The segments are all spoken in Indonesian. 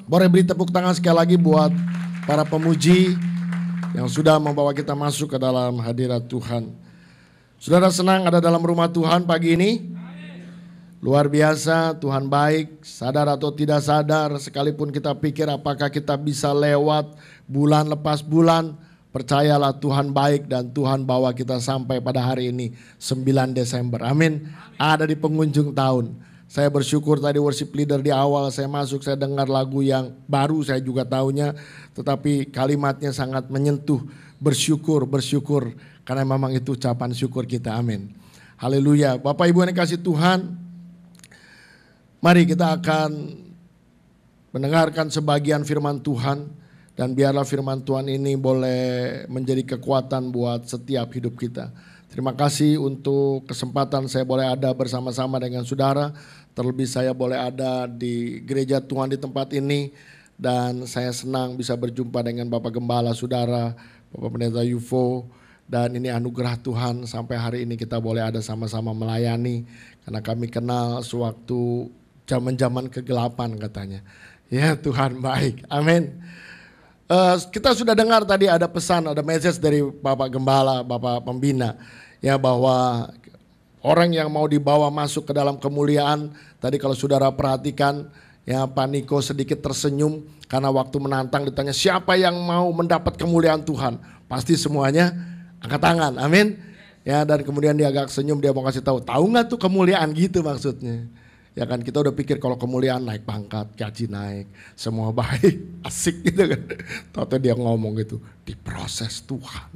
Boleh beri tepuk tangan sekali lagi buat para pemuji yang sudah membawa kita masuk ke dalam hadirat Tuhan. Saudara senang ada dalam rumah Tuhan pagi ini? Luar biasa, Tuhan baik, sadar atau tidak sadar, sekalipun kita pikir apakah kita bisa lewat bulan lepas bulan, percayalah Tuhan baik dan Tuhan bawa kita sampai pada hari ini 9 Desember. Amin. Ada di penghujung tahun. Saya bersyukur tadi worship leader di awal saya masuk, saya dengar lagu yang baru, saya juga tahunya, tetapi kalimatnya sangat menyentuh. Bersyukur, karena memang itu ucapan syukur kita. Amin. Haleluya. Bapak Ibu yang dikasih Tuhan, mari kita akan mendengarkan sebagian firman Tuhan, dan biarlah firman Tuhan ini boleh menjadi kekuatan buat setiap hidup kita. Terima kasih untuk kesempatan saya boleh ada bersama-sama dengan saudara. Terlebih saya boleh ada di gereja Tuhan di tempat ini. Dan saya senang bisa berjumpa dengan Bapak Gembala saudara, Bapak Pendeta Yufo. Dan ini anugerah Tuhan sampai hari ini kita boleh ada sama-sama melayani. Karena kami kenal sewaktu zaman-zaman kegelapan katanya. Ya Tuhan baik, amin. Kita sudah dengar tadi ada pesan, ada message dari Bapak Gembala, Bapak Pembina. Ya bahwa orang yang mau dibawa masuk ke dalam kemuliaan, tadi kalau saudara perhatikan, ya Pak Niko sedikit tersenyum karena waktu menantang ditanya siapa yang mau mendapat kemuliaan Tuhan. Pasti semuanya angkat tangan, amin. Ya dan kemudian dia agak senyum, dia mau kasih tahu nggak tuh kemuliaan gitu maksudnya. Ya kan kita udah pikir kalau kemuliaan naik pangkat, gaji naik, semua baik, asik gitu kan. Tahu dia ngomong gitu, diproses Tuhan.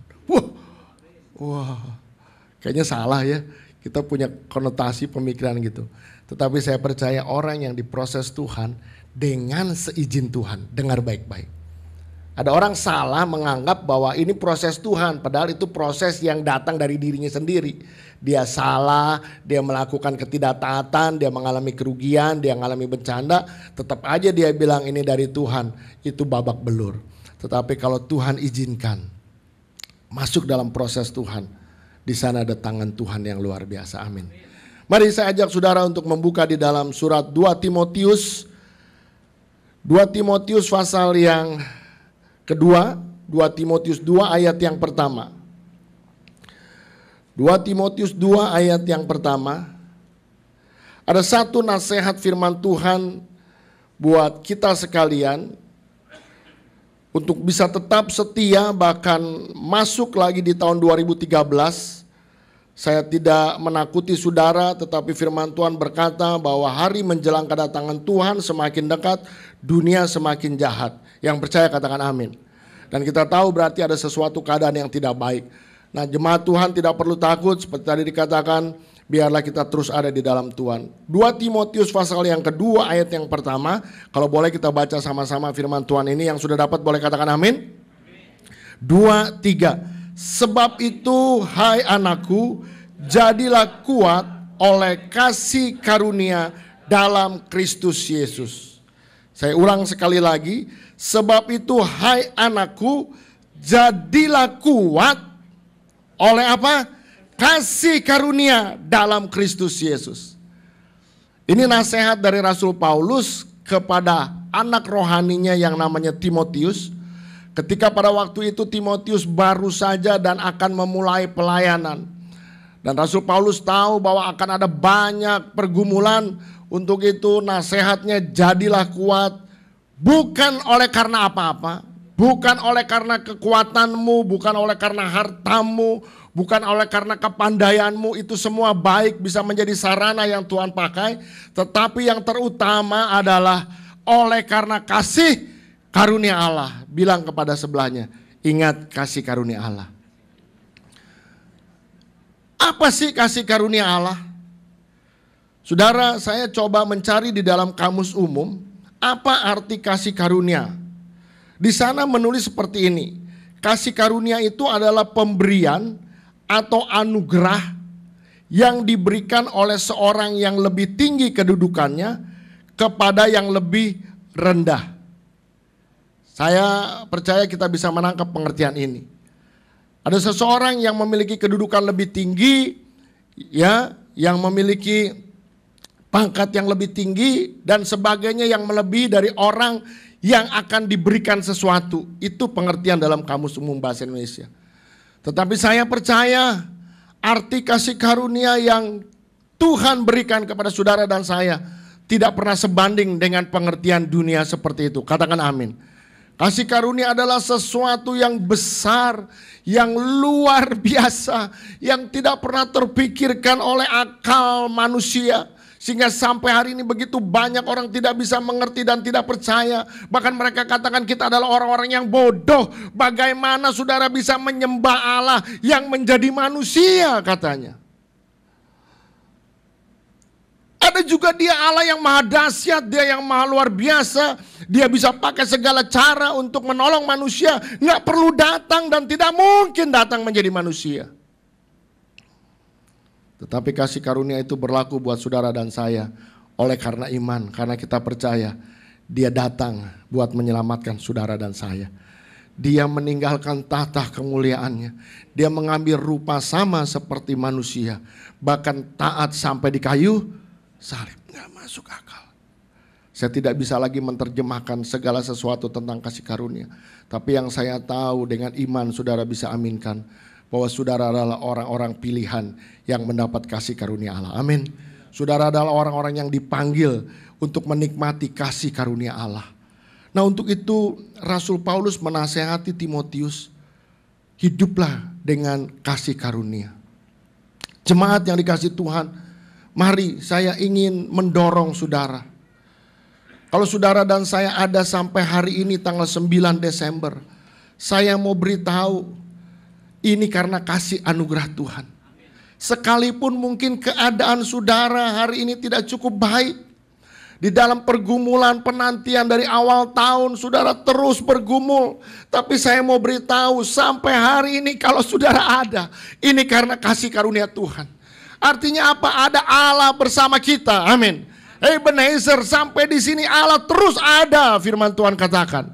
Wah, kayaknya salah ya. Kita punya konotasi pemikiran gitu. Tetapi saya percaya orang yang diproses Tuhan dengan seizin Tuhan. Dengar baik-baik. Ada orang salah menganggap bahwa ini proses Tuhan. Padahal itu proses yang datang dari dirinya sendiri. Dia salah, dia melakukan ketidaktaatan, dia mengalami kerugian, dia mengalami bencana. Tetap aja dia bilang ini dari Tuhan. Itu babak belur. Tetapi kalau Tuhan izinkan masuk dalam proses Tuhan, di sana ada tangan Tuhan yang luar biasa. Amin. Mari saya ajak saudara untuk membuka di dalam surat 2 Timotius. 2 Timotius pasal yang kedua. 2 Timotius 2 ayat yang pertama. 2 Timotius 2 ayat yang pertama. Ada satu nasihat firman Tuhan buat kita sekalian. Untuk bisa tetap setia bahkan masuk lagi di tahun 2013. Saya tidak menakuti saudara, tetapi firman Tuhan berkata bahwa hari menjelang kedatangan Tuhan semakin dekat, dunia semakin jahat. Yang percaya katakan amin. Dan kita tahu berarti ada sesuatu keadaan yang tidak baik. Nah jemaat Tuhan tidak perlu takut, seperti tadi dikatakan, biarlah kita terus ada di dalam Tuhan. 2 Timotius pasal yang kedua ayat yang pertama. Kalau boleh kita baca sama-sama firman Tuhan ini. Yang sudah dapat boleh katakan amin. 2, 3. Sebab itu hai anakku, jadilah kuat oleh kasih karunia dalam Kristus Yesus. Saya ulang sekali lagi. Sebab itu hai anakku, jadilah kuat oleh apa? Kasih karunia dalam Kristus Yesus. Ini nasihat dari Rasul Paulus kepada anak rohaninya yang namanya Timotius. Ketika pada waktu itu Timotius baru saja dan akan memulai pelayanan. Dan Rasul Paulus tahu bahwa akan ada banyak pergumulan. Untuk itu nasihatnya jadilah kuat. Bukan oleh karena apa-apa. Bukan oleh karena kekuatanmu. Bukan oleh karena hartamu. Bukan oleh karena kepandaianmu, itu semua baik bisa menjadi sarana yang Tuhan pakai. Tetapi yang terutama adalah oleh karena kasih karunia Allah. Bilang kepada sebelahnya, ingat kasih karunia Allah. Apa sih kasih karunia Allah? Saudara, saya coba mencari di dalam kamus umum, apa arti kasih karunia? Di sana menulis seperti ini, kasih karunia itu adalah pemberian atau anugerah yang diberikan oleh seorang yang lebih tinggi kedudukannya kepada yang lebih rendah. Saya percaya kita bisa menangkap pengertian ini. Ada seseorang yang memiliki kedudukan lebih tinggi, ya, yang memiliki pangkat yang lebih tinggi, dan sebagainya yang melebihi dari orang yang akan diberikan sesuatu. Itu pengertian dalam Kamus Umum Bahasa Indonesia. Tetapi saya percaya arti kasih karunia yang Tuhan berikan kepada saudara dan saya tidak pernah sebanding dengan pengertian dunia seperti itu. Katakan amin. Kasih karunia adalah sesuatu yang besar, yang luar biasa, yang tidak pernah terpikirkan oleh akal manusia. Sehingga sampai hari ini begitu banyak orang tidak bisa mengerti dan tidak percaya. Bahkan mereka katakan kita adalah orang-orang yang bodoh. Bagaimana saudara bisa menyembah Allah yang menjadi manusia, katanya. Ada juga dia Allah yang maha dahsyat, dia yang maha luar biasa. Dia bisa pakai segala cara untuk menolong manusia. Nggak perlu datang dan tidak mungkin datang menjadi manusia. Tetapi kasih karunia itu berlaku buat saudara dan saya. Oleh karena iman, karena kita percaya dia datang buat menyelamatkan saudara dan saya. Dia meninggalkan tahta kemuliaannya. Dia mengambil rupa sama seperti manusia. Bahkan taat sampai di kayu salib. Nggak masuk akal. Saya tidak bisa lagi menerjemahkan segala sesuatu tentang kasih karunia. Tapi yang saya tahu dengan iman saudara bisa aminkan bahwa saudara adalah orang-orang pilihan yang mendapat kasih karunia Allah. Amin. Saudara adalah orang-orang yang dipanggil untuk menikmati kasih karunia Allah. Nah, untuk itu Rasul Paulus menasehati Timotius, hiduplah dengan kasih karunia. Jemaat yang dikasihi Tuhan, mari saya ingin mendorong saudara. Kalau saudara dan saya ada sampai hari ini tanggal 9 Desember, saya mau beritahu ini karena kasih anugerah Tuhan. Sekalipun mungkin keadaan saudara hari ini tidak cukup baik, di dalam pergumulan penantian dari awal tahun saudara terus bergumul. Tapi saya mau beritahu sampai hari ini kalau saudara ada, ini karena kasih karunia Tuhan. Artinya apa? Ada Allah bersama kita. Amin. Ebenezer, sampai di sini Allah terus ada, firman Tuhan katakan.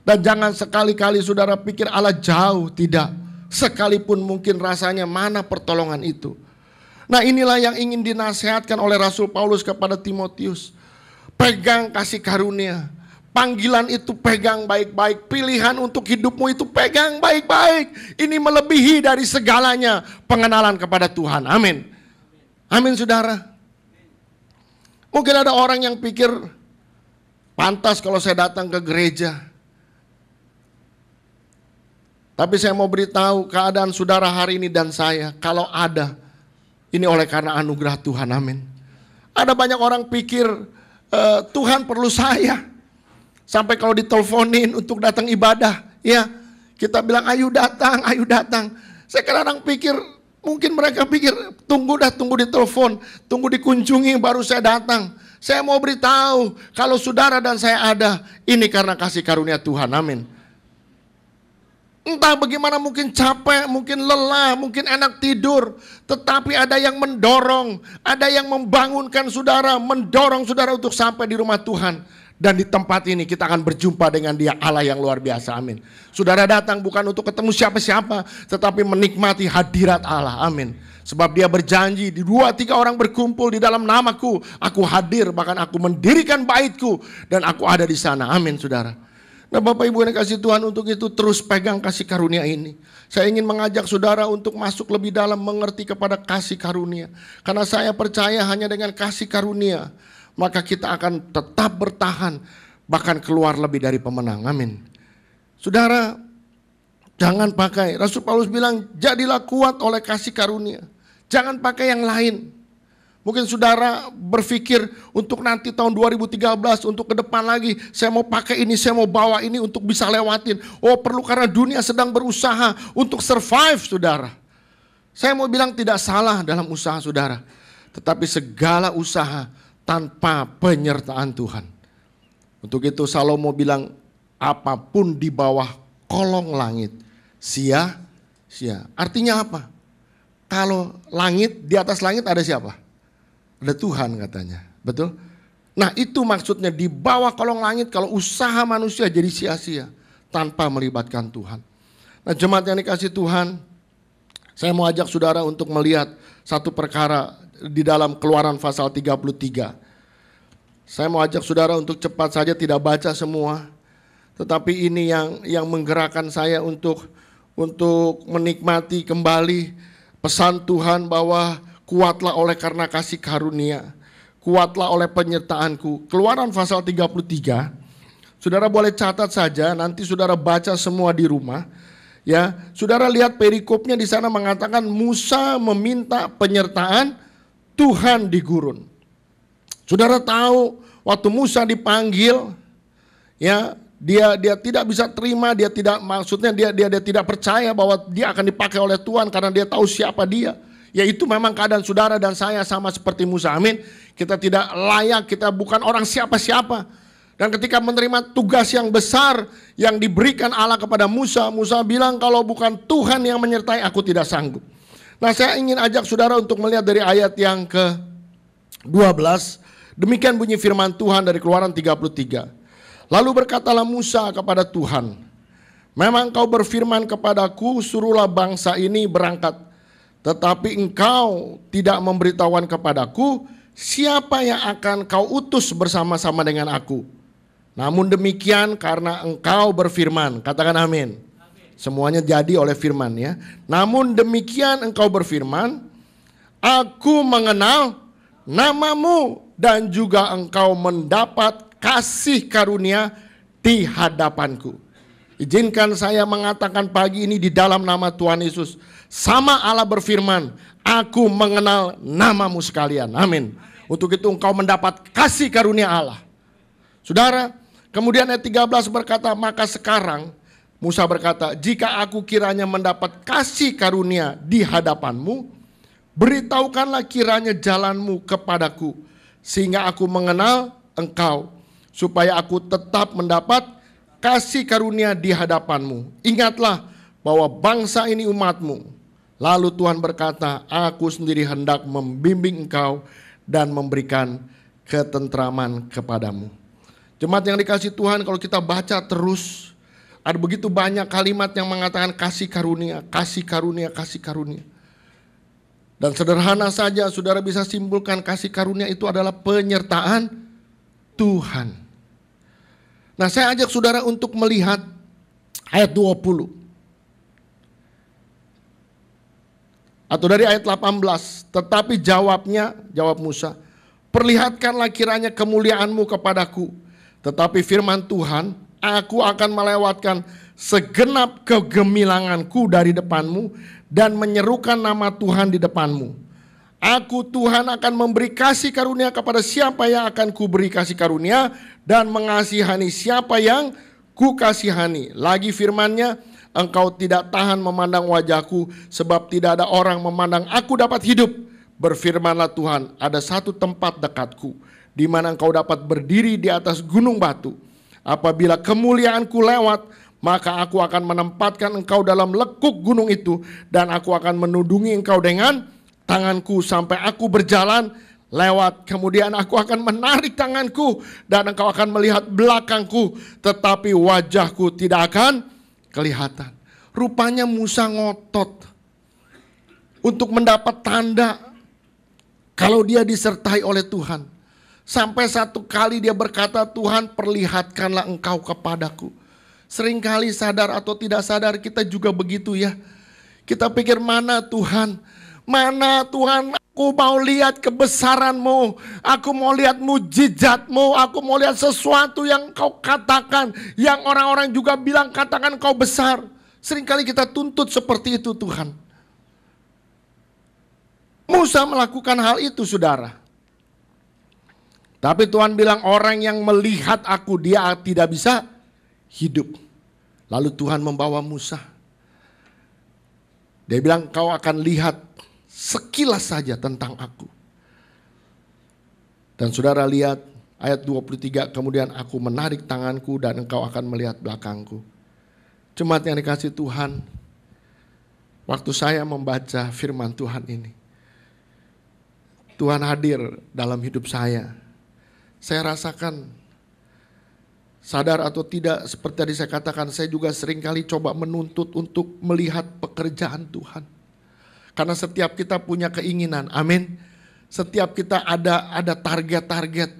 Dan jangan sekali-kali saudara pikir Allah jauh, tidak. Sekalipun mungkin rasanya mana pertolongan itu. Nah, inilah yang ingin dinasihatkan oleh Rasul Paulus kepada Timotius. Pegang kasih karunia. Panggilan itu pegang baik-baik. Pilihan untuk hidupmu itu pegang baik-baik. Ini melebihi dari segalanya pengenalan kepada Tuhan. Amin. Amin saudara. Mungkin ada orang yang pikir pantas kalau saya datang ke gereja. Tapi saya mau beritahu keadaan saudara hari ini dan saya, kalau ada, ini oleh karena anugerah Tuhan. Amin. Ada banyak orang pikir Tuhan perlu saya. Sampai kalau diteleponin untuk datang ibadah, ya kita bilang ayo datang, ayo datang. Saya kadang pikir, mungkin mereka pikir tunggu ditelepon, tunggu dikunjungi baru saya datang. Saya mau beritahu kalau saudara dan saya ada, ini karena kasih karunia Tuhan. Amin. Entah bagaimana, mungkin capek, mungkin lelah, mungkin enak tidur, tetapi ada yang mendorong, ada yang membangunkan saudara, mendorong saudara untuk sampai di rumah Tuhan. Dan di tempat ini kita akan berjumpa dengan Dia, Allah yang luar biasa. Amin. Saudara datang bukan untuk ketemu siapa-siapa, tetapi menikmati hadirat Allah. Amin. Sebab Dia berjanji, di 2-3 orang berkumpul di dalam namaku, aku hadir, bahkan aku mendirikan baitku dan aku ada di sana. Amin saudara. Nah, Bapak Ibu yang kasih Tuhan, untuk itu terus pegang kasih karunia ini. Saya ingin mengajak saudara untuk masuk lebih dalam mengerti kepada kasih karunia. Karena saya percaya hanya dengan kasih karunia, maka kita akan tetap bertahan, bahkan keluar lebih dari pemenang. Amin. Saudara, jangan pakai, Rasul Paulus bilang, jadilah kuat oleh kasih karunia. Jangan pakai yang lain. Mungkin saudara berpikir untuk nanti tahun 2013, untuk ke depan lagi, saya mau pakai ini, saya mau bawa ini untuk bisa lewatin. Oh, perlu, karena dunia sedang berusaha untuk survive, saudara. Saya mau bilang tidak salah dalam usaha saudara. Tetapi segala usaha tanpa penyertaan Tuhan. Untuk itu Salomo bilang, apapun di bawah kolong langit sia-sia. Artinya apa? Kalau langit, di atas langit ada siapa? Ada Tuhan katanya. Betul? Nah, itu maksudnya di bawah kolong langit kalau usaha manusia jadi sia-sia tanpa melibatkan Tuhan. Nah, jemaat yang dikasih Tuhan, saya mau ajak saudara untuk melihat satu perkara di dalam Keluaran pasal 33. Saya mau ajak saudara untuk cepat saja, tidak baca semua. Tetapi ini yang menggerakkan saya untuk menikmati kembali pesan Tuhan bahwa kuatlah oleh karena kasih karunia, kuatlah oleh penyertaanku. Keluaran pasal 33, saudara boleh catat saja, nanti saudara baca semua di rumah. Ya, saudara lihat perikopnya di sana mengatakan Musa meminta penyertaan Tuhan di gurun. Saudara tahu waktu Musa dipanggil, ya, dia tidak bisa terima, dia tidak, maksudnya dia tidak percaya bahwa dia akan dipakai oleh Tuhan karena dia tahu siapa dia. Ya, itu memang keadaan saudara dan saya sama seperti Musa. Amin. Kita tidak layak, kita bukan orang siapa-siapa. Dan ketika menerima tugas yang besar yang diberikan Allah kepada Musa, Musa bilang kalau bukan Tuhan yang menyertai aku tidak sanggup. Nah, saya ingin ajak saudara untuk melihat dari ayat yang ke-12. Demikian bunyi firman Tuhan dari Keluaran 33. Lalu berkatalah Musa kepada Tuhan, memang kau berfirman kepadaku, suruhlah bangsa ini berangkat. Tetapi engkau tidak memberitahuan kepadaku, siapa yang akan kau utus bersama-sama dengan aku. Namun demikian karena engkau berfirman, katakan amin. Semuanya jadi oleh firman, ya. Namun demikian engkau berfirman, aku mengenal namamu dan juga engkau mendapat kasih karunia di hadapanku. Izinkan saya mengatakan pagi ini di dalam nama Tuhan Yesus. Sama Allah berfirman, aku mengenal namamu sekalian. Amin. Untuk itu engkau mendapat kasih karunia Allah. Saudara, kemudian ayat 13 berkata, maka sekarang Musa berkata, jika aku kiranya mendapat kasih karunia di hadapanmu, beritahukanlah kiranya jalanmu kepadaku, sehingga aku mengenal engkau, supaya aku tetap mendapat kasih karunia di hadapanmu. Ingatlah bahwa bangsa ini umatmu. Lalu Tuhan berkata, aku sendiri hendak membimbing engkau dan memberikan ketentraman kepadamu. Jemaat yang dikasih Tuhan, kalau kita baca terus, ada begitu banyak kalimat yang mengatakan kasih karunia, kasih karunia, kasih karunia. Dan sederhana saja saudara bisa simpulkan kasih karunia itu adalah penyertaan Tuhan. Nah, saya ajak saudara untuk melihat ayat 20. Atau dari ayat 18. Tetapi jawab Musa, perlihatkanlah kiranya kemuliaanmu kepadaku. Tetapi firman Tuhan, aku akan melewatkan segenap kegemilanganku dari depanmu dan menyerukan nama Tuhan di depanmu. Aku Tuhan akan memberi kasih karunia kepada siapa yang akan kuberi kasih karunia, dan mengasihani siapa yang kukasihani. Lagi firman-Nya, engkau tidak tahan memandang wajahku, sebab tidak ada orang memandang aku dapat hidup. Berfirmanlah Tuhan, ada satu tempat dekatku, di mana engkau dapat berdiri di atas gunung batu. Apabila kemuliaanku lewat, maka aku akan menempatkan engkau dalam lekuk gunung itu, dan aku akan menudungi engkau dengan tanganku sampai aku berjalan lewat. Kemudian aku akan menarik tanganku dan engkau akan melihat belakangku, tetapi wajahku tidak akan kelihatan. Rupanya Musa ngotot untuk mendapat tanda kalau dia disertai oleh Tuhan. Sampai satu kali dia berkata, Tuhan perlihatkanlah engkau kepadaku. Seringkali sadar atau tidak sadar kita juga begitu, ya. Kita pikir, mana Tuhan? Mana Tuhan? Aku mau lihat kebesaran-Mu. Aku mau lihat mujizat-Mu. Aku mau lihat sesuatu yang Kau katakan, yang orang-orang juga bilang katakan Kau besar. Seringkali kita tuntut seperti itu, Tuhan. Musa melakukan hal itu, saudara. Tapi Tuhan bilang, orang yang melihat aku, dia tidak bisa hidup. Lalu Tuhan membawa Musa. Dia bilang, kau akan lihat sekilas saja tentang aku. Dan saudara lihat ayat 23, kemudian aku menarik tanganku dan engkau akan melihat belakangku. Jemaat yang dikasih Tuhan, waktu saya membaca firman Tuhan ini, Tuhan hadir dalam hidup saya. Saya rasakan, sadar atau tidak, seperti tadi saya katakan, saya juga seringkali coba menuntut untuk melihat pekerjaan Tuhan. Karena setiap kita punya keinginan, amin. Setiap kita ada target-target.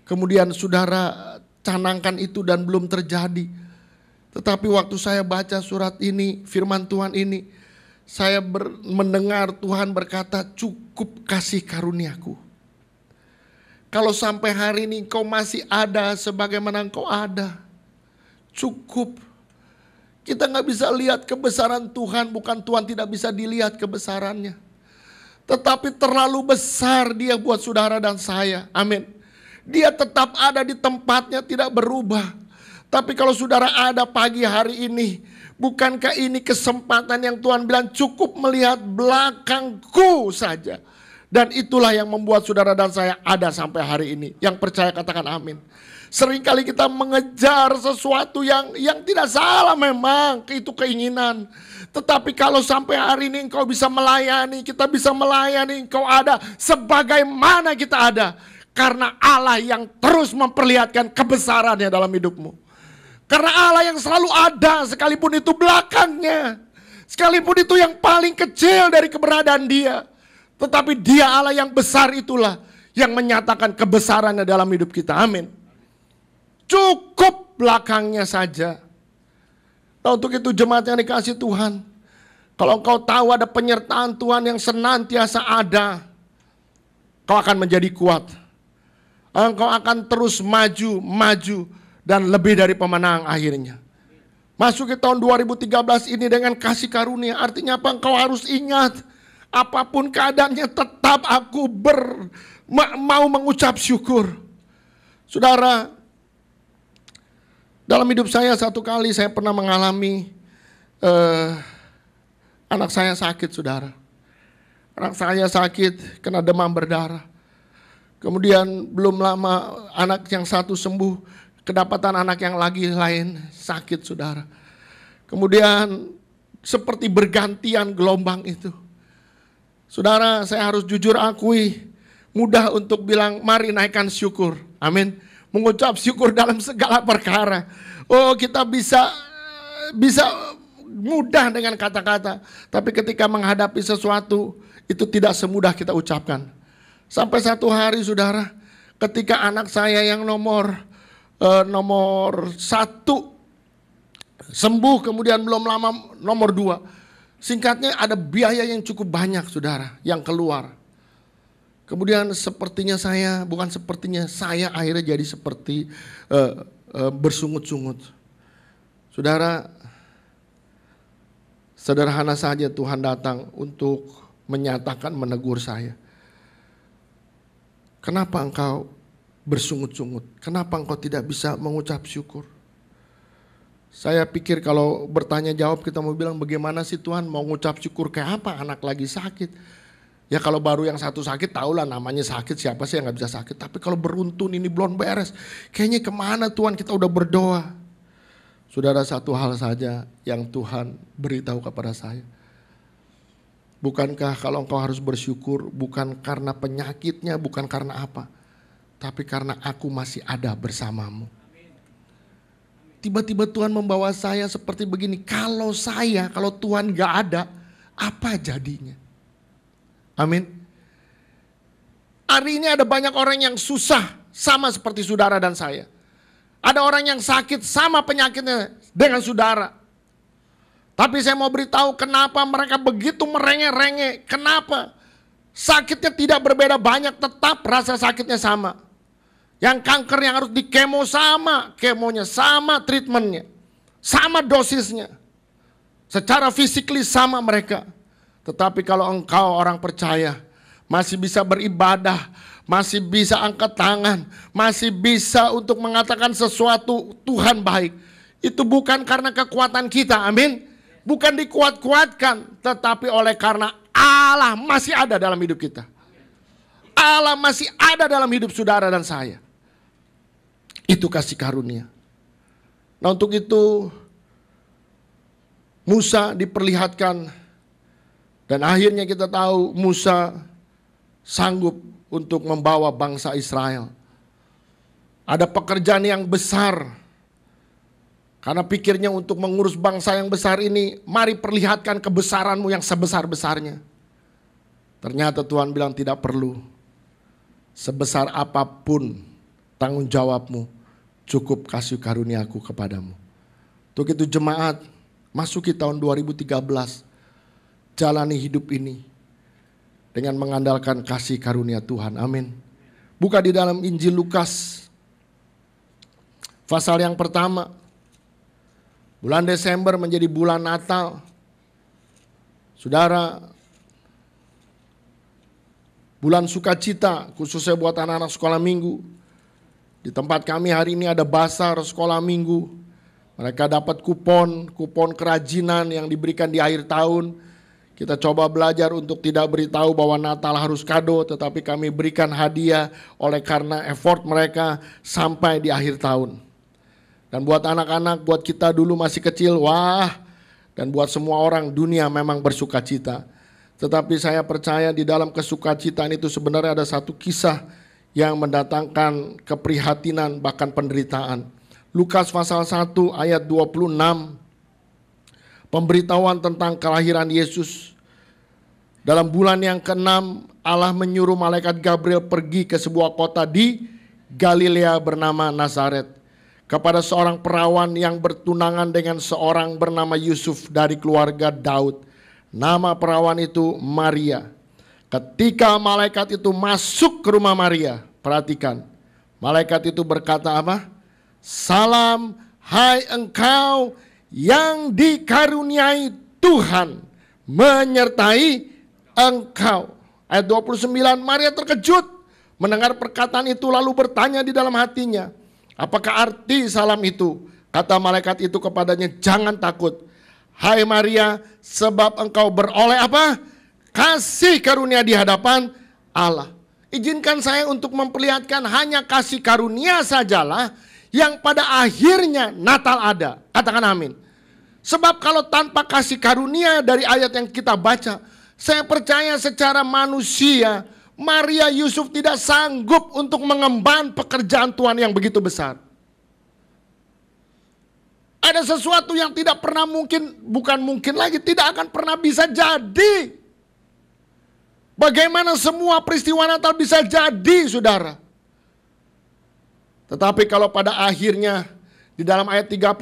Kemudian saudara canangkan itu dan belum terjadi. Tetapi waktu saya baca surat ini, firman Tuhan ini, saya mendengar Tuhan berkata, cukup kasih karuniaku. Kalau sampai hari ini engkau masih ada sebagaimana engkau ada, cukup. Kita gak bisa lihat kebesaran Tuhan, bukan Tuhan tidak bisa dilihat kebesarannya. Tetapi terlalu besar dia buat saudara dan saya, amin. Dia tetap ada di tempatnya, tidak berubah. Tapi kalau saudara ada pagi hari ini, bukankah ini kesempatan yang Tuhan bilang cukup melihat belakangku saja. Dan itulah yang membuat saudara dan saya ada sampai hari ini. Yang percaya katakan amin. Seringkali kita mengejar sesuatu yang tidak salah memang, itu keinginan. Tetapi kalau sampai hari ini engkau bisa melayani, kita bisa melayani, engkau ada sebagaimana kita ada. Karena Allah yang terus memperlihatkan kebesarannya dalam hidupmu. Karena Allah yang selalu ada sekalipun itu belakangnya. Sekalipun itu yang paling kecil dari keberadaan dia. Tetapi dia Allah yang besar itulah yang menyatakan kebesarannya dalam hidup kita. Amin. Cukup belakangnya saja. Nah, untuk itu jemaat yang dikasih Tuhan. Kalau engkau tahu ada penyertaan Tuhan yang senantiasa ada. Kau akan menjadi kuat. Engkau akan terus maju dan lebih dari pemenang akhirnya. Masuk ke tahun 2013 ini dengan kasih karunia. Artinya apa? Engkau harus ingat. Apapun keadaannya tetap aku mau mengucap syukur. Saudara, dalam hidup saya satu kali saya pernah mengalami anak saya sakit, saudara. Anak saya sakit kena demam berdarah. Kemudian belum lama anak yang satu sembuh, kedapatan anak yang lagi lain sakit, saudara. Kemudian seperti bergantian gelombang itu. Saudara, saya harus jujur akui, mudah untuk bilang mari naikkan syukur. Amin. Mengucap syukur dalam segala perkara. Oh, kita bisa mudah dengan kata-kata. Tapi ketika menghadapi sesuatu, itu tidak semudah kita ucapkan. Sampai satu hari, saudara, ketika anak saya yang nomor 1 sembuh, kemudian belum lama nomor 2. Singkatnya ada biaya yang cukup banyak, saudara, yang keluar. Kemudian saya akhirnya jadi seperti bersungut-sungut. Saudara, sederhana saja Tuhan datang untuk menyatakan, menegur saya. Kenapa engkau bersungut-sungut? Kenapa engkau tidak bisa mengucap syukur? Saya pikir kalau bertanya jawab kita mau bilang bagaimana sih Tuhan mau ngucap syukur kayak apa anak lagi sakit. Ya kalau baru yang satu sakit tahulah namanya sakit, siapa sih yang gak bisa sakit. Tapi kalau beruntun ini belum beres, kayaknya kemana Tuhan kita udah berdoa. Saudara, satu hal saja yang Tuhan beritahu kepada saya. Bukankah kalau engkau harus bersyukur bukan karena penyakitnya, bukan karena apa. Tapi karena aku masih ada bersamamu. Tiba-tiba Tuhan membawa saya seperti begini. Kalau Tuhan gak ada, apa jadinya? Amin. Hari ini ada banyak orang yang susah, sama seperti saudara dan saya. Ada orang yang sakit, sama penyakitnya dengan saudara. Tapi saya mau beritahu kenapa mereka begitu merengek-rengek. Kenapa? Sakitnya tidak berbeda banyak, tetap rasa sakitnya sama. Yang kanker yang harus dikemo sama, kemonya sama, treatmentnya, sama dosisnya. Secara fisikly sama mereka. Tetapi kalau engkau orang percaya, masih bisa beribadah, masih bisa angkat tangan, masih bisa untuk mengatakan sesuatu Tuhan baik. Itu bukan karena kekuatan kita, amin. Bukan dikuat-kuatkan, tetapi oleh karena Allah masih ada dalam hidup kita. Allah masih ada dalam hidup saudara dan saya. Itu kasih karunia. Nah, untuk itu Musa diperlihatkan dan akhirnya kita tahu Musa sanggup untuk membawa bangsa Israel. Ada pekerjaan yang besar. Karena pikirnya untuk mengurus bangsa yang besar ini, mari perlihatkan kebesaranmu yang sebesar-besarnya. Ternyata Tuhan bilang tidak perlu. Sebesar apapun tanggung jawabmu, cukup kasih karuniaku kepadamu. Untuk itu jemaat, masuki tahun 2013, jalani hidup ini dengan mengandalkan kasih karunia Tuhan. Amin. Buka di dalam Injil Lukas, pasal yang pertama. Bulan Desember menjadi bulan Natal. Saudara, bulan sukacita khususnya buat anak-anak sekolah minggu. Di tempat kami hari ini ada basar sekolah minggu. Mereka dapat kupon kerajinan yang diberikan di akhir tahun. Kita coba belajar untuk tidak beritahu bahwa Natal harus kado, tetapi kami berikan hadiah oleh karena effort mereka sampai di akhir tahun. Dan buat anak-anak, buat kita dulu masih kecil, wah, dan buat semua orang dunia memang bersuka cita. Tetapi saya percaya di dalam kesukacitaan itu sebenarnya ada satu kisah yang mendatangkan keprihatinan bahkan penderitaan. Lukas pasal 1 ayat 26, pemberitahuan tentang kelahiran Yesus. Dalam bulan yang ke-6, Allah menyuruh malaikat Gabriel pergi ke sebuah kota di Galilea bernama Nazaret, kepada seorang perawan yang bertunangan dengan seorang bernama Yusuf dari keluarga Daud. Nama perawan itu Maria. Ketika malaikat itu masuk ke rumah Maria, perhatikan, malaikat itu berkata apa? Salam, hai engkau yang dikaruniai Tuhan menyertai engkau. Ayat 29, Maria terkejut mendengar perkataan itu lalu bertanya di dalam hatinya, apakah arti salam itu? Kata malaikat itu kepadanya, jangan takut, hai Maria, sebab engkau beroleh apa? Kasih karunia di hadapan Allah. Izinkan saya untuk memperlihatkan hanya kasih karunia sajalah yang pada akhirnya Natal ada. Katakan amin. Sebab kalau tanpa kasih karunia dari ayat yang kita baca, saya percaya secara manusia Maria Yusuf tidak sanggup untuk mengemban pekerjaan Tuhan yang begitu besar. Ada sesuatu yang tidak pernah mungkin, bukan mungkin lagi, tidak akan pernah bisa jadi. Bagaimana semua peristiwa Natal bisa jadi, saudara? Tetapi kalau pada akhirnya di dalam ayat 38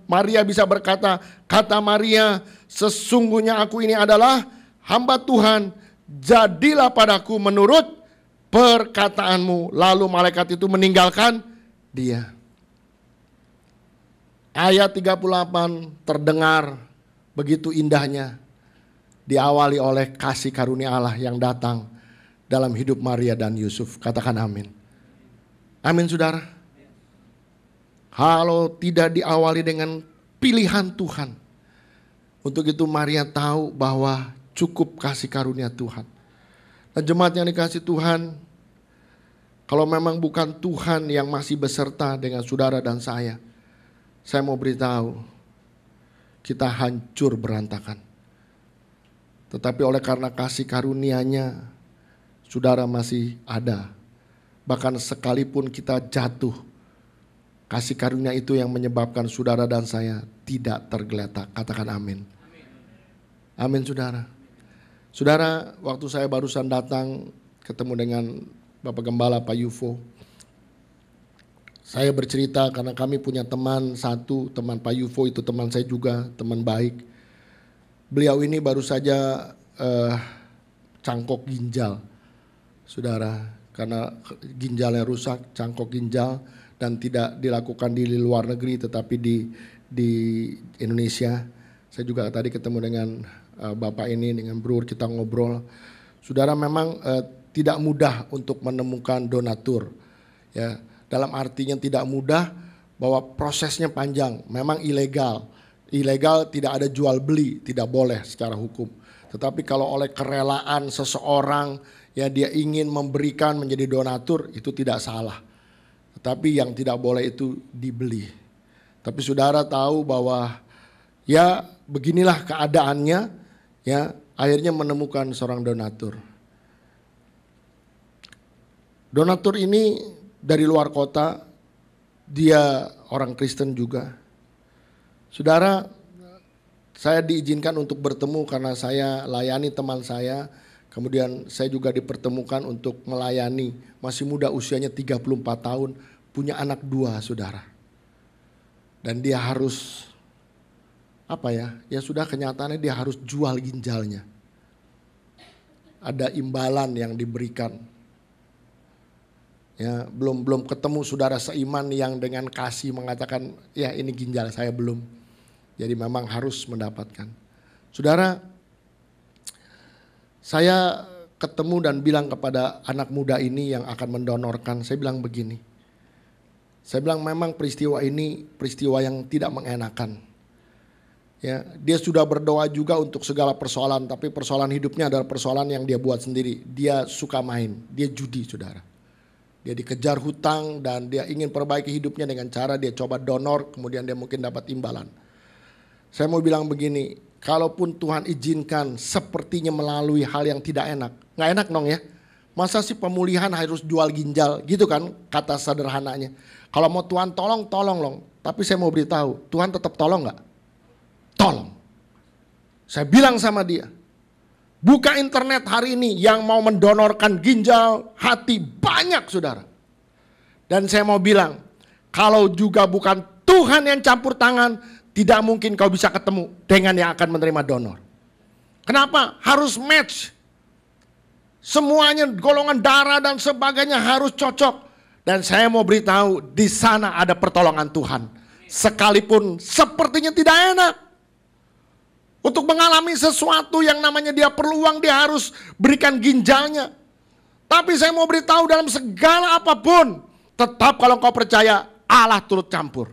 Maria bisa berkata, kata Maria, sesungguhnya aku ini adalah hamba Tuhan, jadilah padaku menurut perkataanmu. Lalu malaikat itu meninggalkan dia. Ayat 38 terdengar begitu indahnya, diawali oleh kasih karunia Allah yang datang dalam hidup Maria dan Yusuf. Katakan amin. Amin, saudara. Kalau tidak diawali dengan pilihan Tuhan, untuk itu Maria tahu bahwa cukup kasih karunia Tuhan. Dan jemaat yang dikasih Tuhan, kalau memang bukan Tuhan yang masih beserta dengan saudara dan saya mau beritahu, kita hancur berantakan. Tetapi oleh karena kasih karunia-Nya, saudara masih ada. Bahkan sekalipun kita jatuh, kasih karunia itu yang menyebabkan saudara dan saya tidak tergeletak. Katakan amin. Amin, saudara. Saudara, waktu saya barusan datang ketemu dengan Bapak Gembala Pak Yufo, saya bercerita karena kami punya teman satu, teman Pak Yufo itu teman saya juga, teman baik. Beliau ini baru saja cangkok ginjal, saudara, karena ginjalnya rusak, cangkok ginjal, dan tidak dilakukan di luar negeri tetapi di Indonesia. Saya juga tadi ketemu dengan Bapak ini, dengan Bro, kita ngobrol. Saudara, memang tidak mudah untuk menemukan donatur, ya. Dalam artinya tidak mudah, bahwa prosesnya panjang, memang ilegal. Ilegal, tidak ada jual beli, tidak boleh secara hukum. Tetapi kalau oleh kerelaan seseorang, ya dia ingin memberikan menjadi donatur, itu tidak salah. Tetapi yang tidak boleh itu dibeli. Tapi saudara tahu bahwa ya beginilah keadaannya, ya akhirnya menemukan seorang donatur. Donatur ini dari luar kota, dia orang Kristen juga. Saudara, saya diizinkan untuk bertemu karena saya layani teman saya Kemudian saya juga dipertemukan untuk melayani, masih muda usianya 34 tahun, punya anak 2 saudara. Dan dia harus, ya sudah kenyataannya dia harus jual ginjalnya. Ada imbalan yang diberikan. Ya, belum ketemu saudara seiman yang dengan kasih mengatakan, ya ini ginjal saya belum. Jadi memang harus mendapatkan. Saudara, saya ketemu dan bilang kepada anak muda ini yang akan mendonorkan, saya bilang begini. Saya bilang memang peristiwa ini peristiwa yang tidak mengenakan. Ya, dia sudah berdoa juga untuk segala persoalan, tapi persoalan hidupnya adalah persoalan yang dia buat sendiri. Dia suka main, dia judi saudara. Dia dikejar hutang dan dia ingin perbaiki hidupnya dengan cara dia coba donor, kemudian dia mungkin dapat imbalan. Saya mau bilang begini, kalaupun Tuhan izinkan sepertinya melalui hal yang tidak enak. Nggak enak dong ya. Masa sih pemulihan harus jual ginjal gitu kan kata sederhananya. Kalau mau Tuhan tolong, tolong loh. Tapi saya mau beritahu, Tuhan tetap tolong nggak? Tolong. Saya bilang sama dia, buka internet hari ini yang mau mendonorkan ginjal hati banyak saudara. Dan saya mau bilang, kalau juga bukan Tuhan yang campur tangan, tidak mungkin kau bisa ketemu dengan yang akan menerima donor. Kenapa? Harus match. Semuanya golongan darah dan sebagainya harus cocok. Dan saya mau beritahu, di sana ada pertolongan Tuhan. Sekalipun sepertinya tidak enak. Untuk mengalami sesuatu yang namanya dia perlu uang, dia harus berikan ginjalnya. Tapi saya mau beritahu dalam segala apapun, tetap kalau kau percaya Allah turut campur.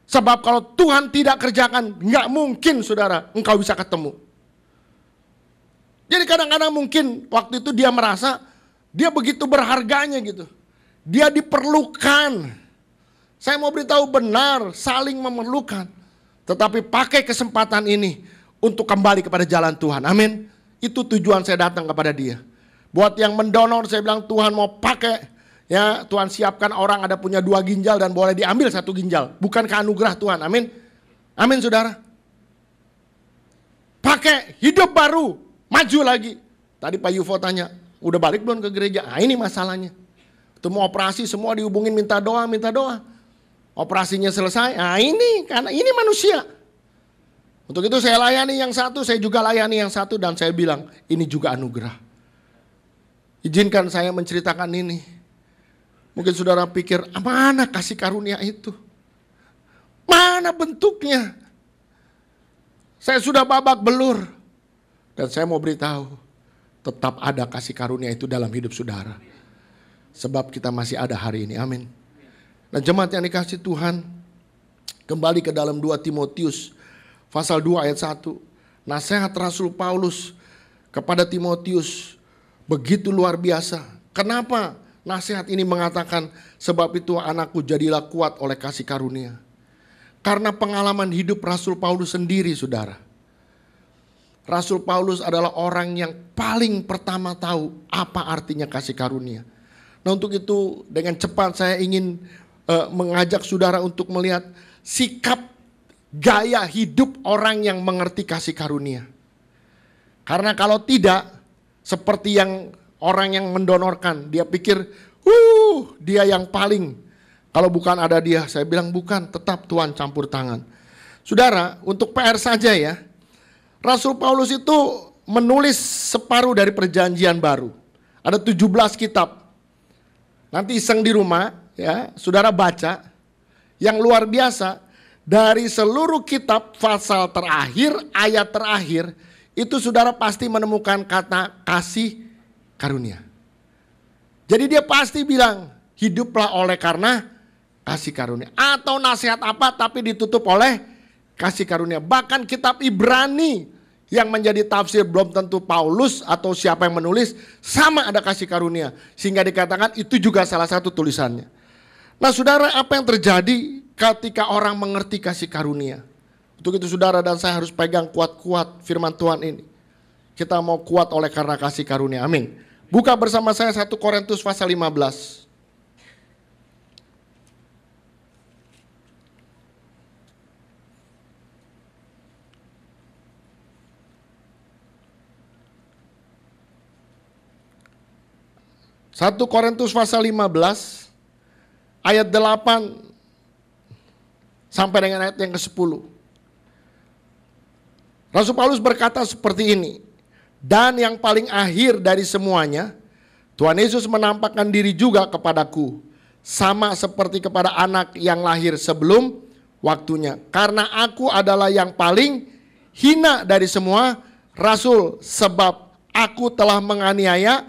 Sebab kalau Tuhan tidak kerjakan, nggak mungkin saudara engkau bisa ketemu. Jadi kadang-kadang mungkin waktu itu dia merasa dia begitu berharganya gitu. Dia diperlukan. Saya mau beritahu benar, saling memerlukan. Tetapi pakai kesempatan ini untuk kembali kepada jalan Tuhan. Amin. Itu tujuan saya datang kepada dia. Buat yang mendonor, saya bilang Tuhan mau pakai. Ya, Tuhan siapkan orang ada punya 2 ginjal dan boleh diambil 1 ginjal. Bukankah anugerah Tuhan? Amin. Amin saudara. Pakai hidup baru. Maju lagi. Tadi Pak Yufo tanya, udah balik belum ke gereja? Nah ini masalahnya. Ketemu operasi semua dihubungin minta doa, minta doa. Operasinya selesai. Nah ini, karena ini manusia. Untuk itu saya layani yang satu, saya juga layani yang satu. Dan saya bilang, ini juga anugerah. Izinkan saya menceritakan ini. Mungkin saudara pikir, mana kasih karunia itu? Mana bentuknya? Saya sudah babak belur. Dan saya mau beritahu, tetap ada kasih karunia itu dalam hidup saudara. Sebab kita masih ada hari ini, amin. Dan jemaat yang dikasih Tuhan, kembali ke dalam 2 Timotius pasal 2 ayat 1. Nasihat Rasul Paulus kepada Timotius begitu luar biasa. Kenapa nasihat ini mengatakan, sebab itu anakku jadilah kuat oleh kasih karunia. Karena pengalaman hidup Rasul Paulus sendiri saudara. Rasul Paulus adalah orang yang paling pertama tahu apa artinya kasih karunia. Nah untuk itu dengan cepat saya ingin mengajak saudara untuk melihat sikap gaya hidup orang yang mengerti kasih karunia. Karena kalau tidak, seperti yang orang yang mendonorkan, dia pikir, dia yang paling. Kalau bukan ada dia, saya bilang bukan, tetap Tuhan campur tangan. Saudara, untuk PR saja ya, Rasul Paulus itu menulis separuh dari perjanjian baru. Ada 17 kitab. Nanti iseng di rumah, ya, saudara baca. Yang luar biasa, dari seluruh kitab pasal terakhir, ayat terakhir, itu saudara pasti menemukan kata kasih karunia. Jadi dia pasti bilang, hiduplah oleh karena kasih karunia. Atau nasihat apa tapi ditutup oleh kasih karunia. Bahkan kitab Ibrani yang menjadi tafsir belum tentu Paulus atau siapa yang menulis, sama ada kasih karunia. Sehingga dikatakan itu juga salah satu tulisannya. Nah saudara, apa yang terjadi ketika orang mengerti kasih karunia? Untuk itu saudara dan saya harus pegang kuat-kuat firman Tuhan ini. Kita mau kuat oleh karena kasih karunia, amin. Buka bersama saya 1 Korintus pasal 15. 1 Korintus pasal 15 ayat 8 sampai dengan ayat yang ke-10. Rasul Paulus berkata seperti ini. Dan yang paling akhir dari semuanya, Tuhan Yesus menampakkan diri juga kepadaku, sama seperti kepada anak yang lahir sebelum waktunya. Karena aku adalah yang paling hina dari semua rasul, sebab aku telah menganiaya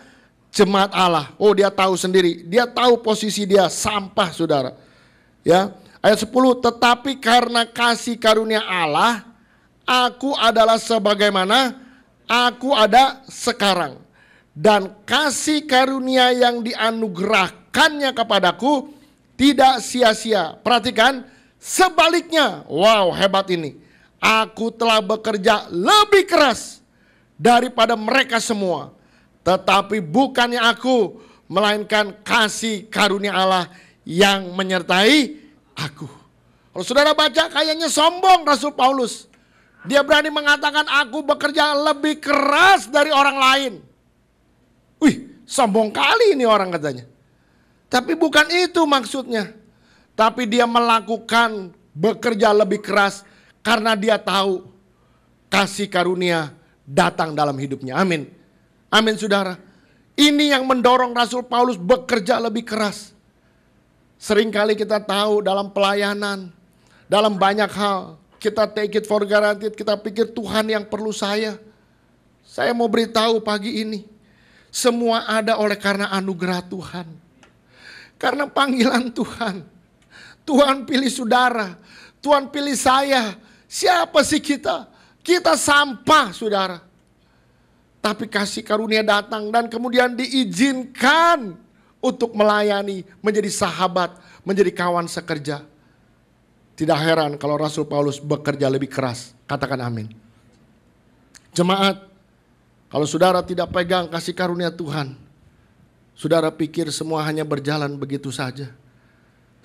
jemaat Allah. Oh, dia tahu sendiri. Dia tahu posisi dia sampah, saudara. Ya, ayat 10, tetapi karena kasih karunia Allah, aku adalah sebagaimana aku ada sekarang. Dan kasih karunia yang dianugerahkannya kepadaku tidak sia-sia. Perhatikan, sebaliknya, wow, hebat ini. Aku telah bekerja lebih keras daripada mereka semua. Tetapi bukannya aku, melainkan kasih karunia Allah yang menyertai aku. Kalau saudara baca, kayaknya sombong Rasul Paulus. Dia berani mengatakan aku bekerja lebih keras dari orang lain. Wih, sombong kali ini orang katanya. Tapi bukan itu maksudnya. Tapi dia melakukan bekerja lebih keras karena dia tahu kasih karunia datang dalam hidupnya. Amin. Amin, saudara. Ini yang mendorong Rasul Paulus bekerja lebih keras. Seringkali kita tahu dalam pelayanan, dalam banyak hal, kita take it for granted, kita pikir Tuhan yang perlu saya. Saya mau beritahu pagi ini, semua ada oleh karena anugerah Tuhan. Karena panggilan Tuhan. Tuhan pilih saudara, Tuhan pilih saya. Siapa sih kita? Kita sampah, saudara. Tapi kasih karunia datang dan kemudian diizinkan untuk melayani, menjadi sahabat, menjadi kawan sekerja. Tidak heran kalau Rasul Paulus bekerja lebih keras. Katakan amin. Jemaat, kalau saudara tidak pegang kasih karunia Tuhan, saudara pikir semua hanya berjalan begitu saja.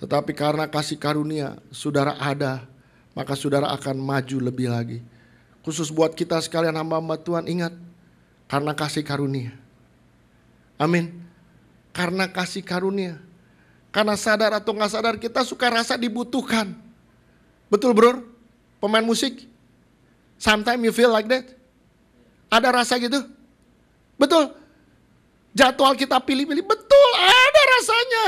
Tetapi karena kasih karunia saudara ada, maka saudara akan maju lebih lagi. Khusus buat kita sekalian hamba-hamba Tuhan, ingat, karena kasih karunia. Amin. Karena kasih karunia. Karena sadar atau nggak sadar kita suka rasa dibutuhkan. Betul bro? Pemain musik? Sometimes you feel like that? Ada rasa gitu? Betul? Jadwal kita pilih-pilih, betul ada rasanya.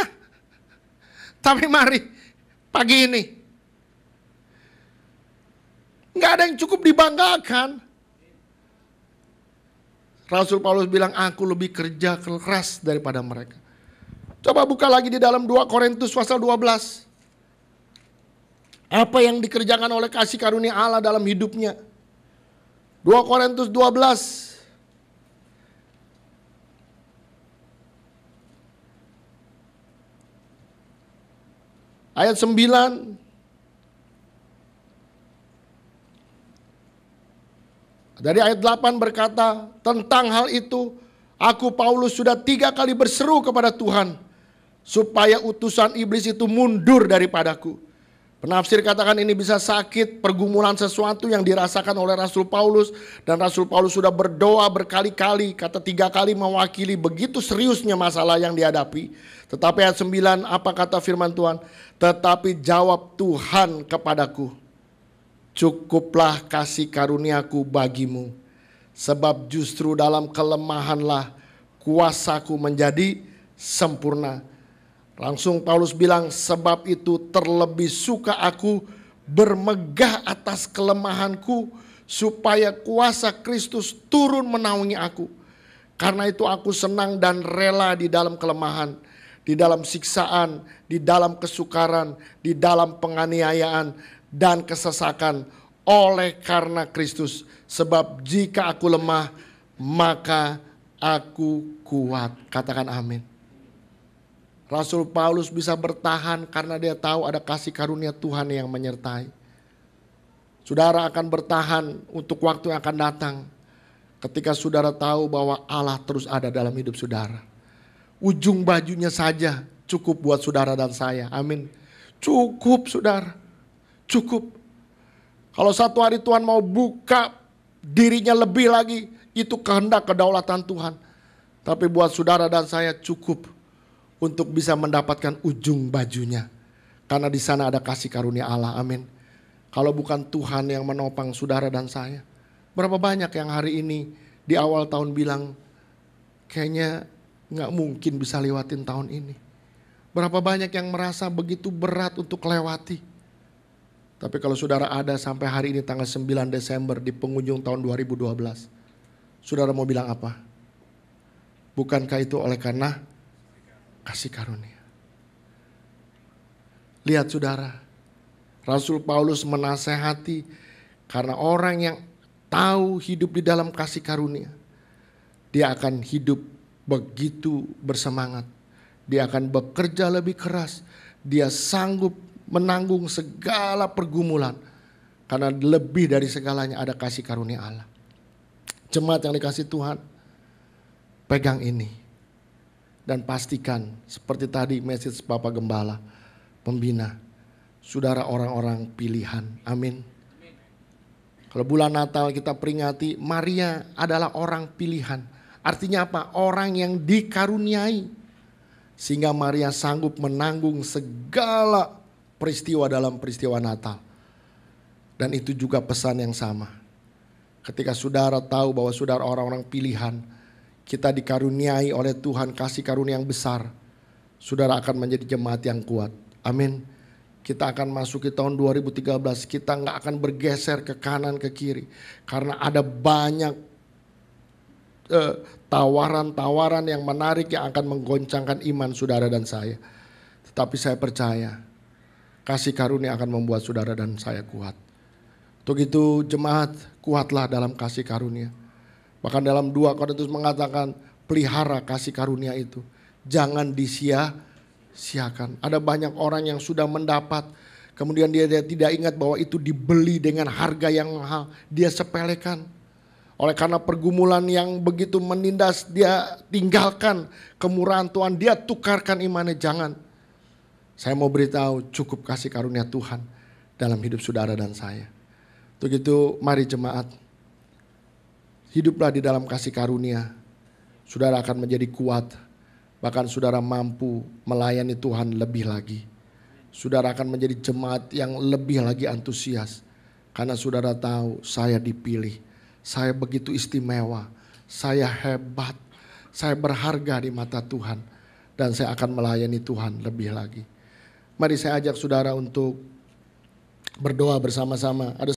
Tapi mari pagi ini, nggak ada yang cukup dibanggakan. Rasul Paulus bilang, aku lebih kerja keras daripada mereka. Coba buka lagi di dalam 2 Korintus pasal 12. Apa yang dikerjakan oleh kasih karunia Allah dalam hidupnya. 2 Korintus 12. Ayat 9. Dari ayat 8 berkata, tentang hal itu, aku Paulus sudah 3 kali berseru kepada Tuhan, supaya utusan iblis itu mundur daripadaku. Penafsir katakan ini bisa sakit, pergumulan sesuatu yang dirasakan oleh Rasul Paulus. Dan Rasul Paulus sudah berdoa berkali-kali, kata 3 kali mewakili begitu seriusnya masalah yang dihadapi. Tetapi ayat 9, apa kata firman Tuhan? Tetapi jawab Tuhan kepadaku, cukuplah kasih karuniaku bagimu, sebab justru dalam kelemahanlah kuasaku menjadi sempurna. Langsung Paulus bilang, sebab itu terlebih suka aku bermegah atas kelemahanku, supaya kuasa Kristus turun menaungi aku. Karena itu aku senang dan rela di dalam kelemahan, di dalam siksaan, di dalam kesukaran, di dalam penganiayaan, dan kesesakan oleh karena Kristus. Sebab jika aku lemah, maka aku kuat. Katakan amin. Rasul Paulus bisa bertahan karena dia tahu ada kasih karunia Tuhan yang menyertai. Saudara akan bertahan untuk waktu yang akan datang ketika saudara tahu bahwa Allah terus ada dalam hidup saudara. Ujung bajunya saja cukup buat saudara dan saya. Amin. Cukup saudara. Cukup. Kalau satu hari Tuhan mau buka dirinya lebih lagi, itu kehendak kedaulatan Tuhan. Tapi buat saudara dan saya cukup untuk bisa mendapatkan ujung bajunya. Karena di sana ada kasih karunia Allah, amin. Kalau bukan Tuhan yang menopang saudara dan saya. Berapa banyak yang hari ini di awal tahun bilang, kayaknya gak mungkin bisa lewatin tahun ini. Berapa banyak yang merasa begitu berat untuk lewati. Tapi kalau saudara ada sampai hari ini tanggal 9 Desember di penghujung tahun 2012. Saudara mau bilang apa? Bukankah itu oleh karena kasih karunia? Lihat saudara, Rasul Paulus menasehati karena orang yang tahu hidup di dalam kasih karunia, dia akan hidup begitu bersemangat. Dia akan bekerja lebih keras. Dia sanggup menanggung segala pergumulan. Karena lebih dari segalanya ada kasih karunia Allah. Jemaat yang dikasih Tuhan, pegang ini. Dan pastikan seperti tadi message Bapak Gembala, pembina, saudara orang-orang pilihan. Amin. Kalau bulan Natal kita peringati, Maria adalah orang pilihan. Artinya apa? Orang yang dikaruniai. Sehingga Maria sanggup menanggung segala peristiwa dalam peristiwa Natal. Dan itu juga pesan yang sama. Ketika saudara tahu bahwa saudara orang-orang pilihan, kita dikaruniai oleh Tuhan kasih karunia yang besar, saudara akan menjadi jemaat yang kuat. Amin. Kita akan masuk ke tahun 2013, kita gak akan bergeser ke kanan ke kiri. Karena ada banyak tawaran-tawaran yang menarik yang akan menggoncangkan iman saudara dan saya. Tetapi saya percaya kasih karunia akan membuat saudara dan saya kuat. Untuk itu jemaat, kuatlah dalam kasih karunia. Bahkan dalam 2 Korintus mengatakan pelihara kasih karunia itu. Jangan disia-siakan. Ada banyak orang yang sudah mendapat, kemudian dia tidak ingat bahwa itu dibeli dengan harga yang mahal. Dia sepelekan. Oleh karena pergumulan yang begitu menindas, dia tinggalkan kemurahan Tuhan. Dia tukarkan imannya. Jangan. Saya mau beritahu, cukup kasih karunia Tuhan dalam hidup saudara dan saya. Untuk itu mari jemaat, hiduplah di dalam kasih karunia. Saudara akan menjadi kuat. Bahkan saudara mampu melayani Tuhan lebih lagi. Saudara akan menjadi jemaat yang lebih lagi antusias. Karena saudara tahu saya dipilih. Saya begitu istimewa. Saya hebat. Saya berharga di mata Tuhan. Dan saya akan melayani Tuhan lebih lagi. Mari saya ajak saudara untuk berdoa bersama-sama. Ada